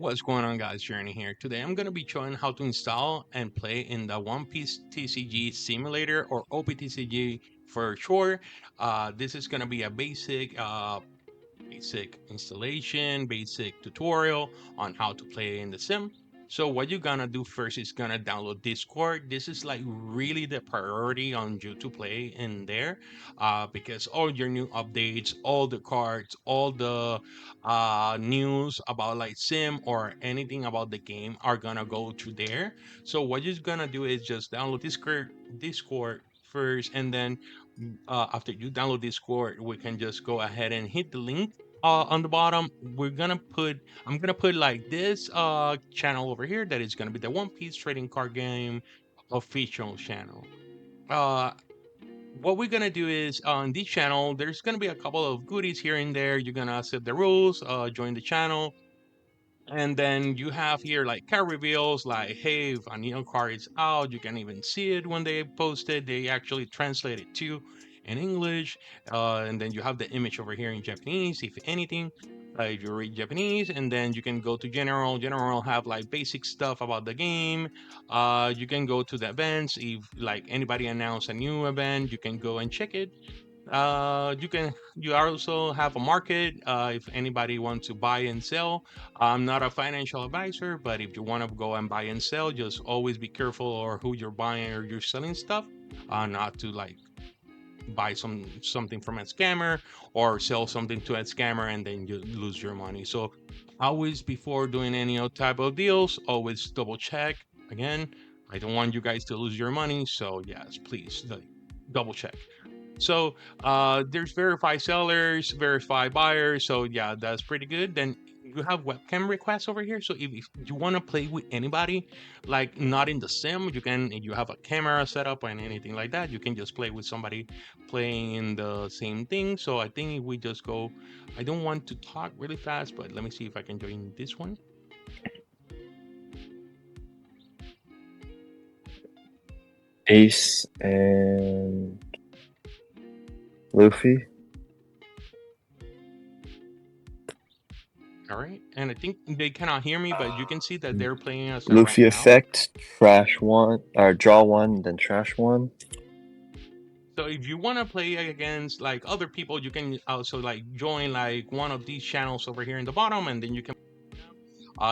What's going on, guys? Journey here. Today I'm going to be showing how to install and play in the One Piece TCG simulator, or OPTCG for short. This is going to be a basic installation, basic tutorial on how to play in the sim. So what you're gonna do first is gonna download Discord. This is like really the priority on you to play in there, because all your new updates, all the cards, all the news about like sim or anything about the game are gonna go through there. So what you're gonna do is just download Discord first, and then after you download Discord, we can just go ahead and hit the link on the bottom. I'm gonna put like this channel over here that is gonna be the One Piece Trading Card Game official channel. Uh, what we're gonna do is on this channel, there's gonna be a couple of goodies here and there. You're gonna accept the rules, join the channel, and then you have here like card reveals, like, hey, if a new card is out, you can even see it when they post it. They actually translate it to in English. And then you have the image over here in Japanese, if anything. If you read Japanese, and then you can go to general. General have like basic stuff about the game. You can go to the events. If like anybody announce a new event, you can go and check it. You also have a market, if anybody wants to buy and sell. I'm not a financial advisor, but if you want to go and buy and sell, just always be careful or who you're buying or you're selling stuff, not to like buy something from a scammer or sell something to a scammer and then you lose your money. So always, before doing any type of deals, always double check. Again, I don't want you guys to lose your money, so yes, please, like, double check. So there's verified sellers, verified buyers. So yeah, that's pretty good. Then you have webcam requests over here. So if you want to play with anybody, like not in the sim, you have a camera set up and anything like that. You can just play with somebody playing in the same thing. So I think if we just go, I don't want to talk really fast, but let me see if I can join this one. Ace and Luffy. All right, and I think they cannot hear me, but you can see that they're playing us right Luffy now. effect, trash one, or draw one, then trash one. So if you want to play against like other people, you can also like join like one of these channels over here in the bottom, and then you can.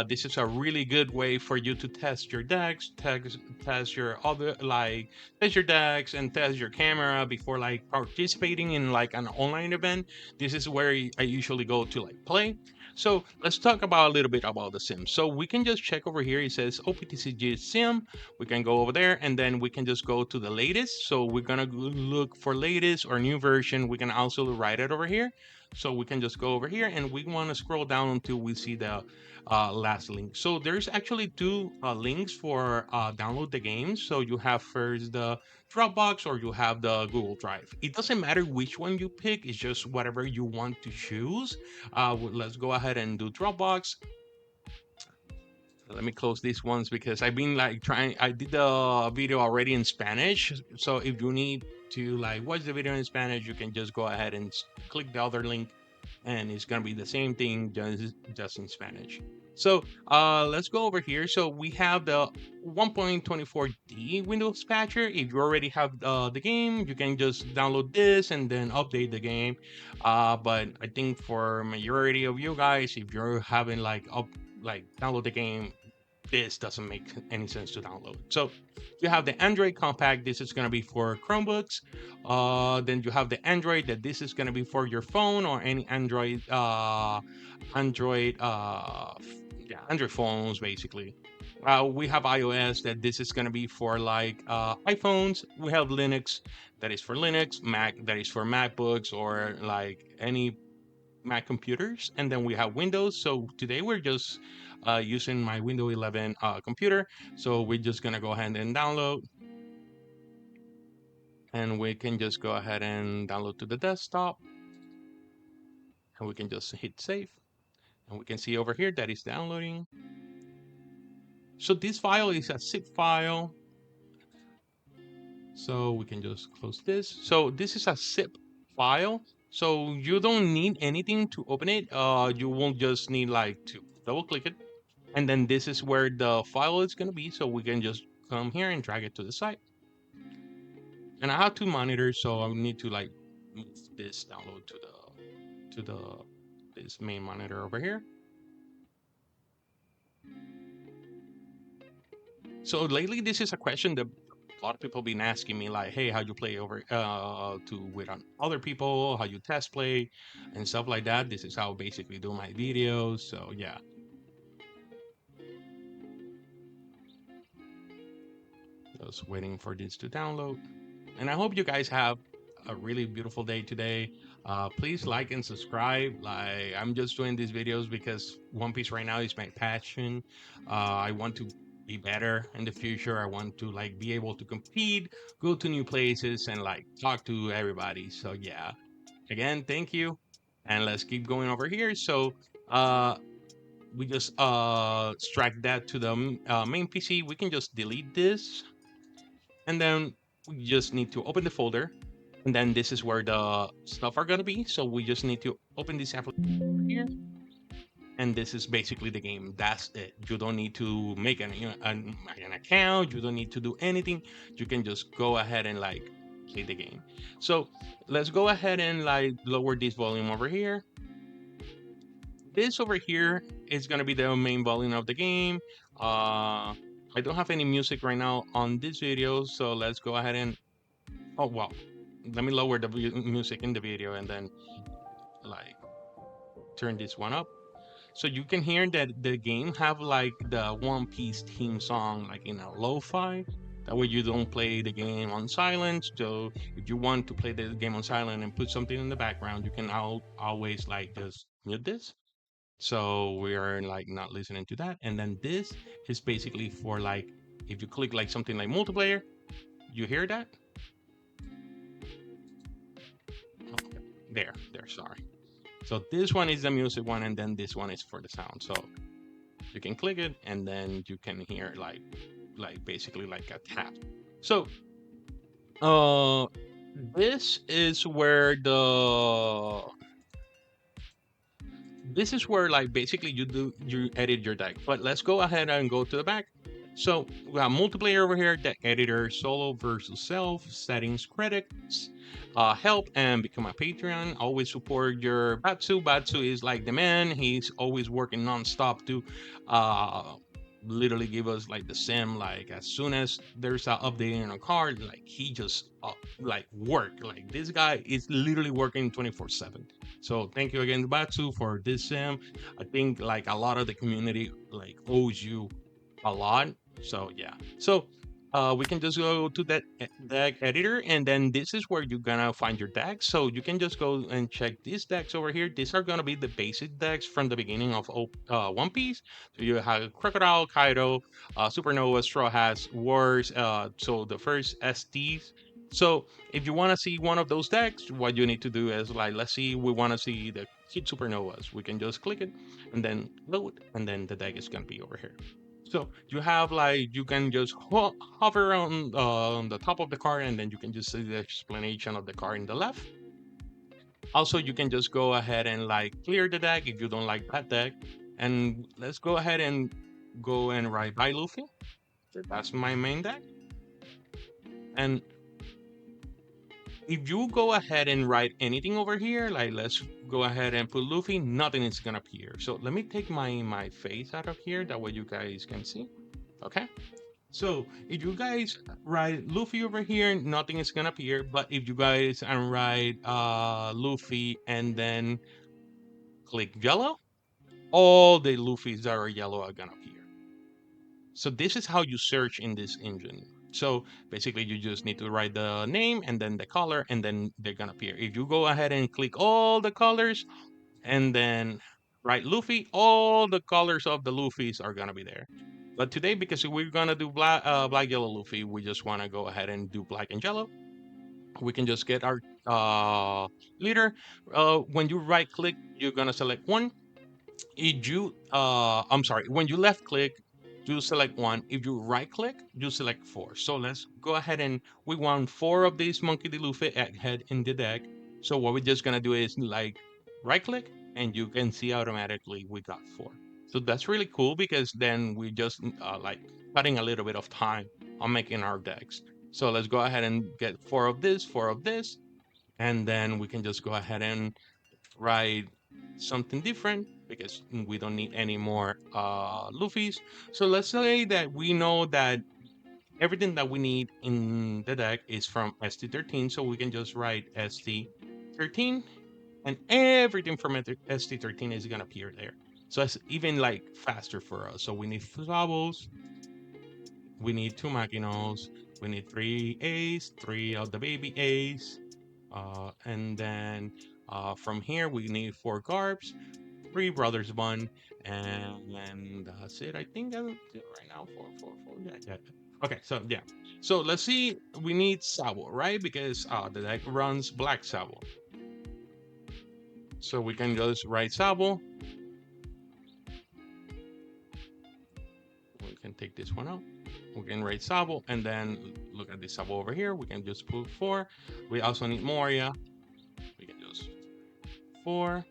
This is a really good way for you to test your decks, test your other like test your decks and test your camera before like participating in like an online event. This is where I usually go to like play. So let's talk about a little bit about the sim. So we can just check over here. It says OPTCG sim. We can go over there, and then we can just go to the latest. So we're gonna look for latest or new version. We can also write it over here. So we can just go over here, and we want to scroll down until we see the last link. So there's actually two links for download the games. So you have first the Dropbox, or you have the Google Drive. It doesn't matter which one you pick. It's just whatever you want to choose. Let's go ahead and do Dropbox. Let me close these ones because I've been like trying. I did the video already in Spanish. So if you need to like watch the video in Spanish, you can just go ahead and click the other link, and it's gonna be the same thing, just in Spanish. So let's go over here. So we have the 1.24D Windows patcher. If you already have the game, you can just download this and then update the game. But I think for majority of you guys, if you're having like download the game, this doesn't make any sense to download. So you have the Android compact. This is going to be for Chromebooks. Then you have the Android, that this is going to be for your phone or any Android, yeah, Android phones basically. We have iOS, that this is going to be for like iPhones. We have Linux, that is for Linux. Mac, that is for MacBooks or like any Mac computers, and then we have Windows. So today we're just using my Windows 11 computer. So we're just gonna go ahead and download, and we can just go ahead and download to the desktop, and we can just hit save, and we can see over here that it's downloading. So this file is a zip file. So we can just close this. So this is a zip file. So you don't need anything to open it. You will just need like to double click it, And then this is where the file is going to be. So we can just come here and drag it to the side. And I have two monitors, so I need to like move this download to the this main monitor over here. So lately, this is a question that a lot of people been asking me, like, "Hey, how you play over to with other people? How you test play and stuff like that?" This is how I basically do my videos. So yeah, just waiting for this to download. And I hope you guys have a really beautiful day today. Please like and subscribe. Like I'm just doing these videos because One Piece right now is my passion. I want to be better in the future. I want to like be able to compete, go to new places, and like talk to everybody. So yeah, again, thank you, and let's keep going over here. So we just extract that to the main PC. We can just delete this, and then we just need to open the folder, and then this is where the stuff are gonna be. So we just need to open this application here, and this is basically the game. That's it. You don't need to make an account. You don't need to do anything. You can just go ahead and like play the game. So let's go ahead and like lower this volume over here. This over here is gonna be the main volume of the game. I don't have any music right now on this video, so let's go ahead and oh well, let me lower the music in the video and then like turn this one up. So you can hear that the game have like the One Piece theme song like in a lo-fi. That way you don't play the game on silent. So if you want to play the game on silent and put something in the background, you can always like just mute this. So we are like not listening to that. And then this is basically for like if you click like something like multiplayer, you hear that? Oh, there, sorry. So this one is the music one, and then this one is for the sound. So you can click it, and then you can hear like basically like a tap. So uh, this is where like basically you edit your deck. But let's go ahead and go to the back. So we got multiplayer over here, deck editor, solo versus self, settings, credits, help, and become a Patreon. Always support your Batsu. Batsu is like the man. He's always working nonstop to uh literally give us like the sim like as soon as there's an update in a card like he just like work like this guy is literally working 24/7. So thank you again Batsu for this sim. I think like a lot of the community like owes you a lot. So yeah. So we can just go to that deck editor, and then this is where you're gonna find your decks. So you can just go and check these decks over here. These are gonna be the basic decks from the beginning of One Piece. So you have Crocodile, Kaido, Supernova, Straw Hats, Wars. So the first STs. So if you want to see one of those decks, what you need to do is like, let's see, we want to see the Kid Supernovas. We can just click it and then load, and then the deck is gonna be over here. So you have like you can just hover on the top of the card, and then you can just see the explanation of the card in the left. Also, you can just go ahead and like clear the deck if you don't like that deck. And let's go ahead and go and write by Luffy. That's my main deck. And if you go ahead and write anything over here, like let's go ahead and put Luffy, nothing is gonna appear. So let me take my face out of here. That way you guys can see. Okay. So if you guys write Luffy over here, nothing is gonna appear. But if you guys write Luffy and then click yellow, all the Luffys that are yellow are gonna appear. So this is how you search in this engine. So basically you just need to write the name and then the color, and then they're gonna appear. If you go ahead and click all the colors and then write Luffy, all the colors of the Luffys are gonna be there. But today, because we're gonna do black, yellow Luffy, we just wanna go ahead and do black and yellow. We can just get our leader. When you right click, you're gonna select one. If you, I'm sorry, when you left click, you select one. If you right click, you select four. So let's go ahead and we want four of these Monkey D. Luffy head in the deck. So what we're just gonna do is like right click, and you can see automatically we got four. So that's really cool because then we just like cutting a little bit of time on making our decks. So let's go ahead and get four of this, and then we can just go ahead and write something different because we don't need any more Luffy's. So let's say that we know that everything that we need in the deck is from ST13, so we can just write ST13, and everything from ST13 is gonna appear there. So it's even like faster for us. So we need Fusabos, we need two Makinos, we need three A's, three of the baby A's, and then from here we need four Garbs, three Brothers one, and that's it. I think that's it right now. Four. Yeah, yeah. Okay, so yeah. So let's see. We need Sabo, right? Because the deck runs Black Sabo. So we can just write Sabo. We can take this one out. We can write Sabo, and then look at this Sabo over here. We can just put four. We also need Moria. We can just four.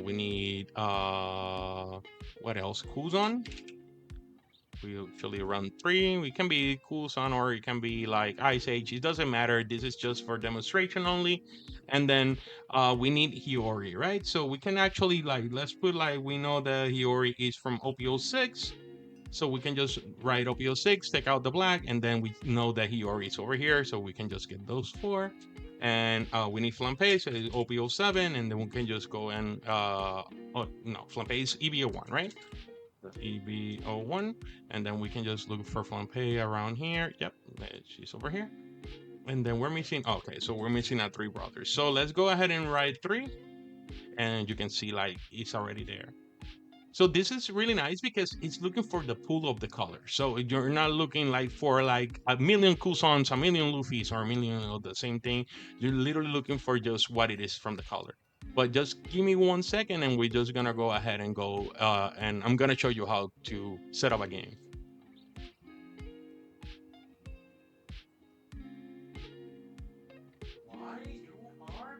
We need what else? Kuzon. We usually run three. We can be Coulson or it can be like Ice Age. It doesn't matter. This is just for demonstration only. And then we need Hiyori, right? So we can actually like, let's put like, we know that Hiyori is from OPO6. So we can just write OPO6, take out the black, and then we know that Hiyori is over here. So we can just get those four. And we need Flampe, so it's OPO7, and then we can just go and, oh no, Flampe is EBO1, right? EB01, and then we can just look for Flampe around here. Yep, she's over here. And then we're missing, okay, so we're missing our three brothers. So let's go ahead and write three, and you can see like it's already there. So this is really nice because it's looking for the pool of the colors. So you're not looking like for like a million Kusons, a million Luffy's, or a million of the same thing. You're literally looking for just what it is from the color. But just give me 1 second and we're just gonna go ahead and go and I'm gonna show you how to set up a game. Why you are?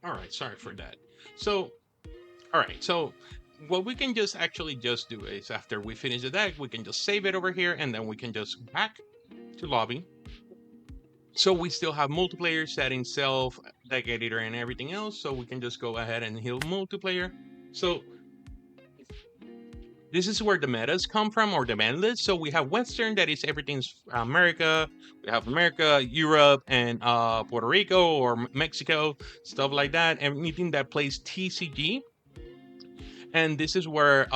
All right, sorry for that. So, all right, so what we can just actually just do is after we finish the deck, we can just save it over here and then we can just back to lobby. So we still have multiplayer settings, self, deck editor, and everything else. So we can just go ahead and heal multiplayer. So this is where the metas come from, or the ban list. So we have Western, that is everything's America. We have America, Europe, and Puerto Rico or Mexico, stuff like that. Anything that plays TCG. And this is where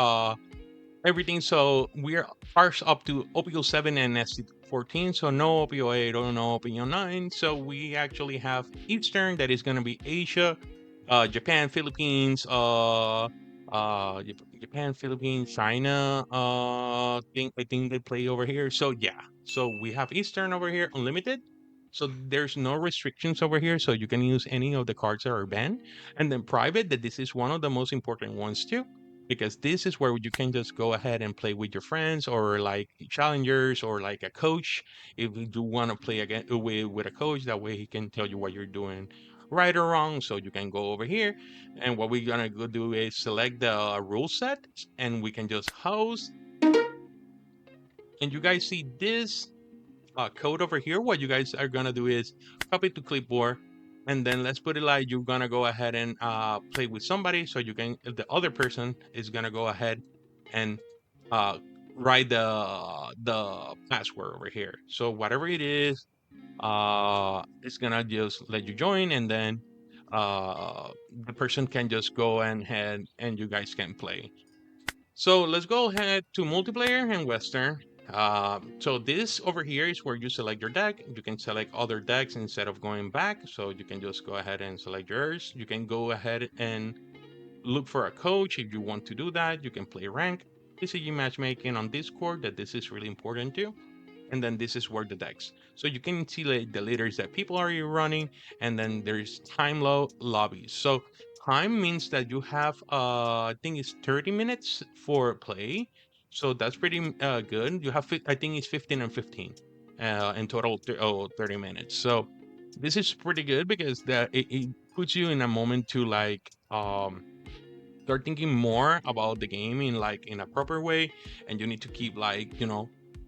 everything. So we're ours up to OPO7 and ST14. So no OPO8 or no OPO9. So we actually have Eastern, that is going to be Asia, Japan, Philippines, Japan, Philippines, China. I think they play over here. So yeah, so we have Eastern over here, unlimited. So there's no restrictions over here, so you can use any of the cards that are banned. And then private, that this is one of the most important ones too, because this is where you can just go ahead and play with your friends or like challengers or like a coach. If you do want to play again with a coach, that way he can tell you what you're doing right or wrong. So you can go over here, and what we're gonna go do is select the rule set, and we can just host. And you guys see this code over here. What you guys are gonna do is copy to clipboard, and then let's put it like you're gonna go ahead and play with somebody, so you can, if the other person is gonna go ahead and uh, write the password over here. So whatever it is, it's gonna just let you join, and then the person can just go ahead and you guys can play. So let's go ahead to multiplayer and Western. So this over here is where you select your deck. You can select other decks instead of going back. So you can just go ahead and select yours. You can go ahead and look for a coach if you want to do that. You can play rank. TCG matchmaking on Discord, that this is really important too. And then this is where the decks. So you can see like the leaders that people are running, and then there's time low lobbies. So time means that you have I think it's 30 minutes for play. So that's pretty good. You have I think it's 15 and 15 in total 30 minutes. So this is pretty good because it puts you in a moment to like start thinking more about the game in like in a proper way, and you need to keep like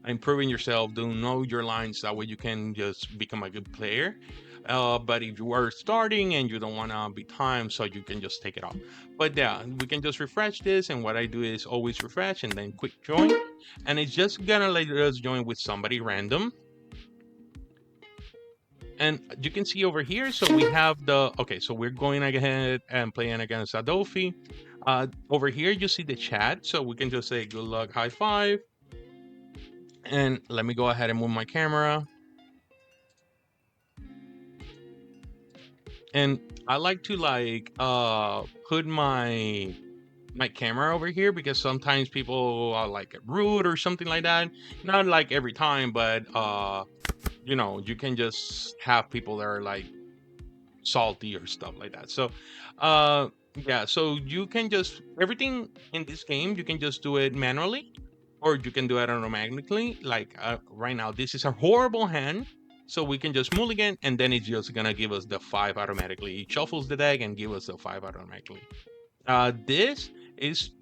improving yourself, do know your lines, that way you can just become a good player. But if you are starting and you don't want to be timed, so you can just take it off. But yeah, we can just refresh this, and what I do is always refresh and then quick join, and it's just gonna let us join with somebody random. And you can see over here, so we have the, okay, so we're going ahead and playing against Adolfi. Over here, you see the chat, so we can just say good luck, high five. And let me go ahead and move my camera. And I like to like put my camera over here because sometimes people are like rude or something like that. Not like every time, but you can just have people that are like salty or stuff like that. So, yeah, so you can just everything in this game you can just do it manually, or you can do it automatically. Like right now, this is a horrible hand, so we can just mulligan, and then it's just gonna give us the five automatically. It shuffles the deck and give us the five automatically. This is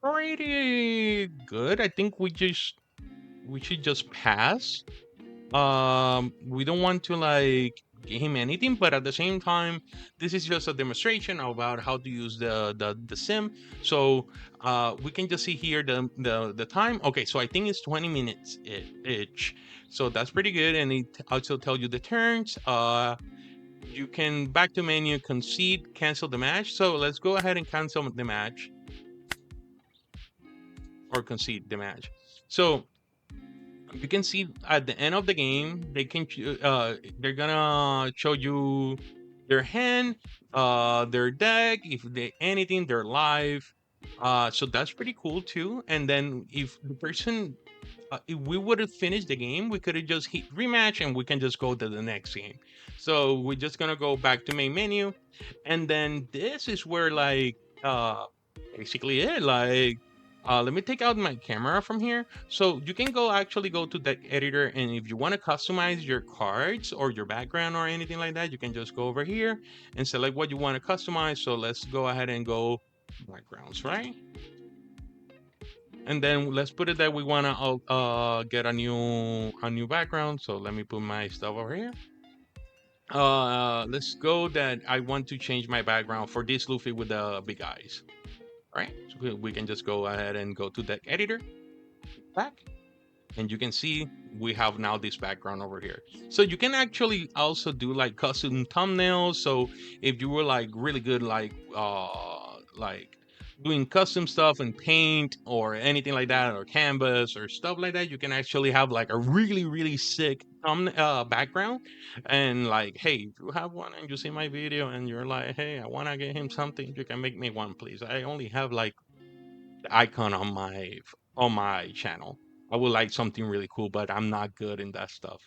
pretty good. I think we should just pass. We don't want to like give him anything, but at the same time, this is just a demonstration about how to use the sim. So we can just see here the time. Okay, so I think it's 20 minutes each, so that's pretty good, and it also tell you the turns. You can back to menu, concede, cancel the match. So let's go ahead and cancel the match, or concede the match. So you can see at the end of the game they're gonna show you their hand, their deck, if they anything, their life. So that's pretty cool too. And then if the person if we would have finished the game, we could have just hit rematch and we can just go to the next game. So we're just gonna go back to main menu, and then this is where like basically it like let me take out my camera from here. So you can actually go to the editor, and if you want to customize your cards or your background or anything like that, you can just go over here and select what you want to customize. So let's go ahead and go backgrounds, right? And then let's put it that we want to get a new background. So let me put my stuff over here. Let's go that I want to change my background for this Luffy with the big eyes. All right, so we can just go ahead and go to the editor, back, and you can see we have now this background over here. So you can actually also do like custom thumbnails. So if you were like really good like doing custom stuff in paint or anything like that, or canvas or stuff like that, you can actually have like a really sick background. And like, hey, if you have one and you see my video and you're like, hey, I want to get him something, you can make me one, please. I only have like icon on my channel. I would like something really cool, but I'm not good in that stuff.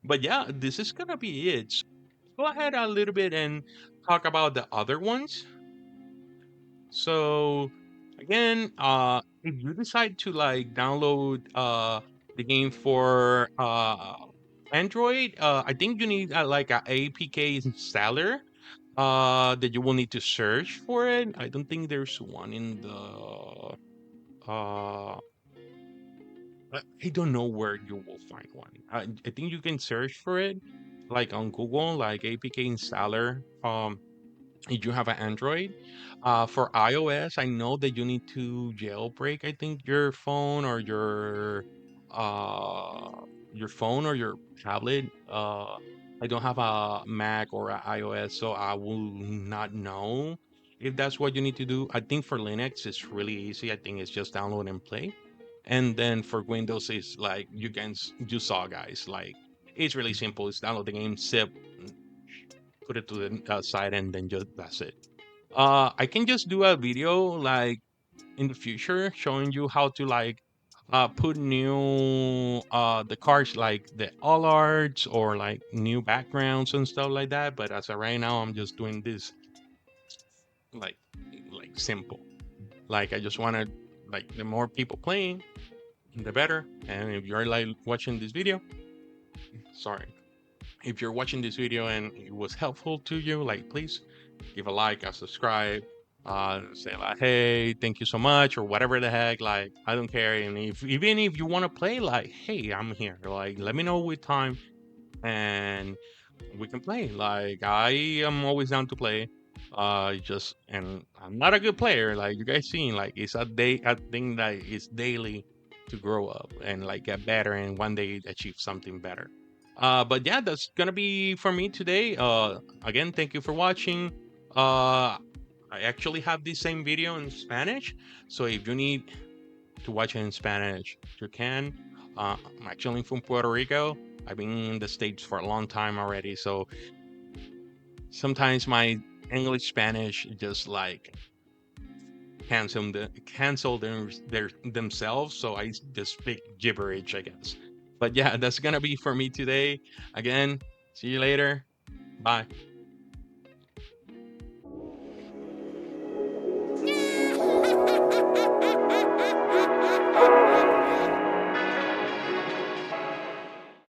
But yeah, this is gonna be it. So go ahead a little bit and talk about the other ones. So again, if you decide to like download the game for Android, I think you need like a APK installer that you will need to search for it. I don't think there's one in the uh I don't know where you will find one. I think you can search for it like on Google, like APK installer. If you have an Android. For iOS, I know that you need to jailbreak, I think, uh your phone or your tablet. I don't have a Mac or a iOS, so I will not know if that's what you need to do. I think for Linux it's really easy. I think it's just download and play. And then for Windows, it's like you saw, guys. Like it's really simple. It's download the game, zip, put it to the side, and then just that's it. I can just do a video like in the future showing you how to like put new the cards like the all arts or like new backgrounds and stuff like that. But as of right now, I'm just doing this like simple. Like I just want to like the more people playing, the better. And if you're like watching this video, sorry, if you're watching this video and it was helpful to you, like please give a like, a subscribe, say like, hey, thank you so much, or whatever the heck. Like I don't care. And if even if you want to play, like, hey, I'm here. Like let me know with time and we can play. Like I am always down to play. Just and I'm not a good player, like you guys seen. Like it's a thing that is daily to grow up and like get better and one day achieve something better. But yeah, that's gonna be for me today. Again, thank you for watching. I actually have the same video in Spanish, so if you need to watch it in Spanish, you can. I'm actually from Puerto Rico. I've been in the States for a long time already, so sometimes my English Spanish just like cancel themselves, so I just speak gibberish, I guess. But yeah, that's gonna be for me today. Again, see you later. Bye.